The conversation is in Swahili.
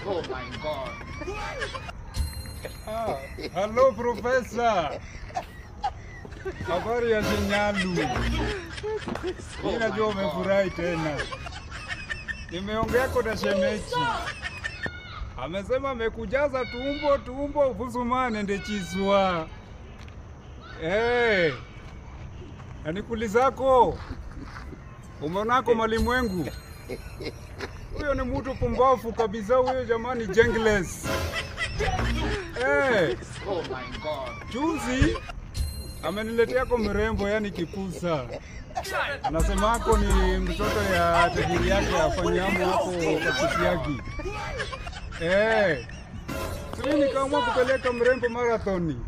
Oh my God. Hello, Professor. Habari ya Shinyalu. Ninajua umefurahi tena. Nimeongea kwa shemeji. Amesema amekujaza tumbo uvuzumane ndechiswa. Anikulizako. Umeonako malimwengu. Huyo ni mtu pumbafu kabisa huyo jamani, Jengles. Oh my God. Juzi ameniletea kwa mrembo, yani kipusa. Anasema hako ni mtoto ya tajiri yake afanyamu hapo Kapisiagi. Sisi nikaamua kupeleka mrembo marathoni.